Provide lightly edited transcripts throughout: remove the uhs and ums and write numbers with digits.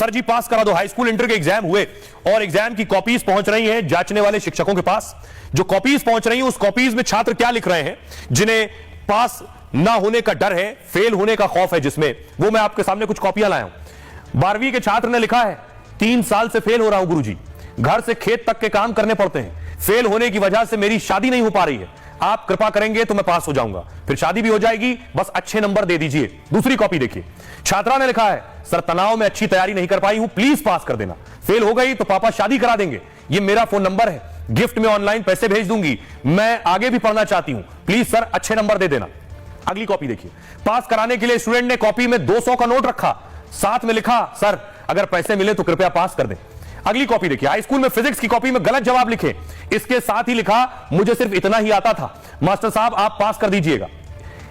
Sir जी पास करा दो। High school inter के एग्जाम हुए और एग्जाम की कॉपीज पहुंच रही हैं जांचने वाले शिक्षकों के पास। जो कॉपीज पहुंच रही हैं उस कॉपीज में छात्र क्या लिख रहे हैं जिन्हें पास ना होने का डर है, फेल होने का खौफ है, जिसमें वो मैं आपके सामने कुछ कॉपियां लाया हूं। 12वीं के छात्र ने लिखा है 3 साल से फेल हो रहा हूं गुरुजी, घर से खेत तक के काम करने पड़ते हैं, फेल होने की वजह से मेरी शादी नहीं हो पा रही है, आप कृपा करेंगे तो मैं पास हो जाऊंगा, फिर शादी भी हो जाएगी, बस अच्छे नंबर दे दीजिए। दूसरी कॉपी देखिए, छात्रा ने लिखा है सर तनाव में अच्छी तैयारी नहीं कर पाई हूं, प्लीज पास कर देना, फेल हो गई तो पापा शादी करा देंगे, ये मेरा फोन नंबर है, गिफ्ट में ऑनलाइन पैसे भेज दूंगी, मैं आगे भी पढ़ना चाहती हूं, प्लीज सर अच्छे नंबर दे देना। अगली कॉपी देखिए, पास कराने के लिए स्टूडेंट ने कॉपी में 200 का नोट रखा, साथ में लिखा सर अगर पैसे मिले तो कृपया पास कर दें। अगली कॉपी देखिए, हाई स्कूल में फिजिक्स की कॉपी में गलत जवाब लिखे, इसके साथ ही लिखा मुझे सिर्फ इतना ही आता था, मास्टर साहब आप पास कर दीजिएगा।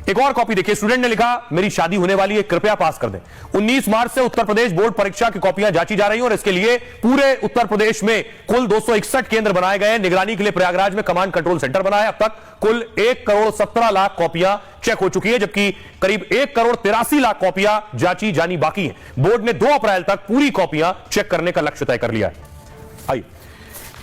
एक और कॉपी देखिए, स्टूडेंट ने लिखा मेरी शादी होने वाली है, कृपया पास कर दें। 19 मार्च से उत्तर प्रदेश बोर्ड परीक्षा की कॉपियां जांची जा रही हैं और इसके लिए पूरे उत्तर प्रदेश में कुल 261 केंद्र बनाए गए हैं। निगरानी के लिए प्रयागराज में कमांड कंट्रोल सेंटर बना है। अब तक कुल 1 करोड़ 17 लाख कॉपियां चेक हो चुकी है, जबकि करीब 1 करोड़ 83 लाख कॉपियां जांची जानी बाकी है। बोर्ड ने 2 अप्रैल तक पूरी कॉपियां चेक करने का लक्ष्य तय कर लिया है। आइए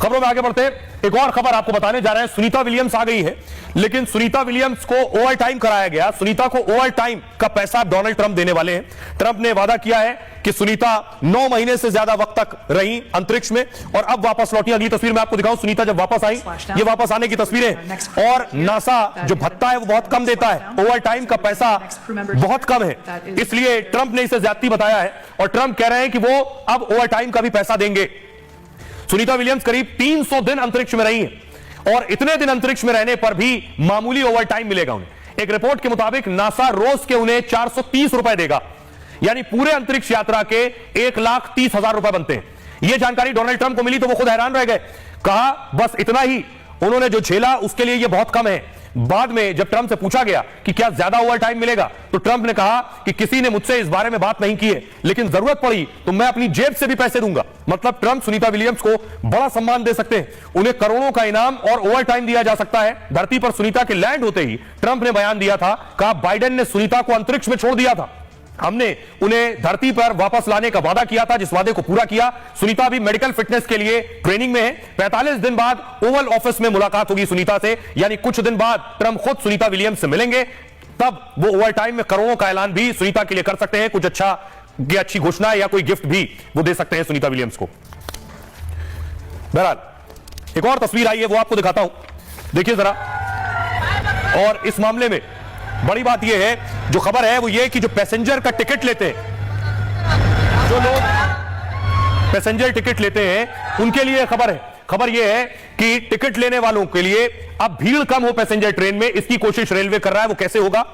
खबरों में आगे बढ़ते हैं। एक और खबर आपको बताने जा रहे हैं, सुनीता विलियम्स आ गई है, लेकिन सुनीता विलियम्स को ओवर टाइम कराया गया। सुनीता को ओवर टाइम का पैसा डोनाल्ड ट्रंप देने वाले हैं। ट्रंप ने वादा किया है कि सुनीता 9 महीने से ज्यादा वक्त तक रही अंतरिक्ष में और अब वापस लौटी। अगली तस्वीर में आपको दिखाऊं, सुनीता जब वापस आई, ये वापस आने की तस्वीरें। और नासा जो भत्ता है वो बहुत कम देता है, ओवर टाइम का पैसा बहुत कम है, इसलिए ट्रंप ने इसे ज्यादती बताया है और ट्रंप कह रहे हैं कि वो अब ओवर टाइम का भी पैसा देंगे। सुनीता विलियम्स करीब 300 दिन अंतरिक्ष में रही हैं और इतने दिन अंतरिक्ष में रहने पर भी मामूली ओवर टाइम मिलेगा उन्हें। एक रिपोर्ट के मुताबिक नासा रोज के उन्हें 430 रुपए देगा, यानी पूरे अंतरिक्ष यात्रा के 1,30,000 रुपए बनते हैं। यह जानकारी डोनाल्ड ट्रंप को मिली तो वो खुद हैरान रह गए, कहा बस इतना ही, उन्होंने जो झेला उसके लिए यह बहुत कम है। बाद में जब ट्रंप से पूछा गया कि क्या ज्यादा ओवर टाइम मिलेगा तो ट्रंप ने कहा कि किसी ने मुझसे इस बारे में बात नहीं की है, लेकिन जरूरत पड़ी तो मैं अपनी जेब से भी पैसे दूंगा। मतलब ट्रंप सुनीता विलियम्स को बड़ा सम्मान दे सकते हैं, उन्हें करोड़ों का इनाम और ओवर टाइम दिया जा सकता है। धरती पर सुनीता के लैंड होते ही ट्रंप ने बयान दिया था, कहा बाइडेन ने सुनीता को अंतरिक्ष में छोड़ दिया था, हमने उन्हें धरती पर वापस लाने का वादा किया था, जिस वादे को पूरा किया। सुनीता भी मेडिकल फिटनेस के लिए ट्रेनिंग में है। 45 दिन बाद ओवल ऑफिस में मुलाकात होगी सुनीता से, यानी कुछ दिन बाद ट्रंप खुद सुनीता विलियम्स से मिलेंगे, तब वो ओवर टाइम में करोड़ों का ऐलान भी सुनीता के लिए कर सकते हैं। कुछ अच्छी घोषणा या कोई गिफ्ट भी वो दे सकते हैं सुनीता विलियम्स को। बहरहाल एक और तस्वीर आई है, वो आपको दिखाता हूं, देखिए जरा। और इस मामले में बड़ी बात यह है, जो खबर है वो ये कि जो पैसेंजर का टिकट लेते हैं, जो लोग पैसेंजर टिकट लेते हैं उनके लिए खबर है। खबर यह है कि टिकट लेने वालों के लिए अब भीड़ कम हो पैसेंजर ट्रेन में, इसकी कोशिश रेलवे कर रहा है। वो कैसे होगा?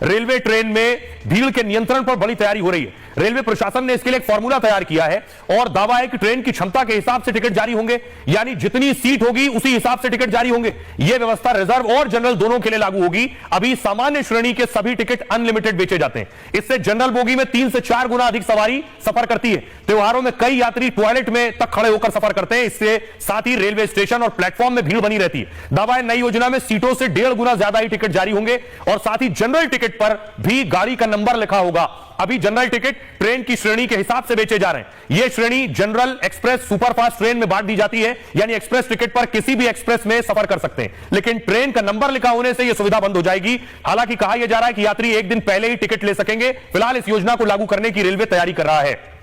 रेलवे ट्रेन में भीड़ के नियंत्रण पर बड़ी तैयारी हो रही है। रेलवे प्रशासन ने इसके लिए एक फॉर्मूला तैयार किया है और दावा है कि ट्रेन की क्षमता के हिसाब से टिकट जारी होंगे, यानी जितनी सीट होगी उसी हिसाब से टिकट जारी होंगे। यह व्यवस्था रिजर्व और जनरल दोनों के लिए लागू होगी। अभी सामान्य श्रेणी के सभी टिकट अनलिमिटेड बेचे जाते हैं, इससे जनरल बोगी में 3 से 4 गुना अधिक सवारी सफर करती है। त्योहारों में कई यात्री टॉयलेट में तक खड़े होकर सफर करते हैं, इससे साथ ही रेलवे स्टेशन और प्लेटफॉर्म में भीड़ बनी रहती है। दावा है नई योजना में सीटों से 1.5 गुना ज्यादा ही टिकट जारी होंगे और साथ ही जनरल टिकट पर भी गाड़ी का नंबर लिखा होगा। अभी जनरल टिकट ट्रेन की श्रेणी के हिसाब से बेचे जा रहे हैं। यह श्रेणी जनरल, एक्सप्रेस, सुपरफास्ट ट्रेन में बांट दी जाती है, यानी एक्सप्रेस टिकट पर किसी भी एक्सप्रेस में सफर कर सकते हैं, लेकिन ट्रेन का नंबर लिखा होने से यह सुविधा बंद हो जाएगी। हालांकि कहा यह जा रहा है कि यात्री एक दिन पहले ही टिकट ले सकेंगे। फिलहाल इस योजना को लागू करने की रेलवे तैयारी कर रहा है।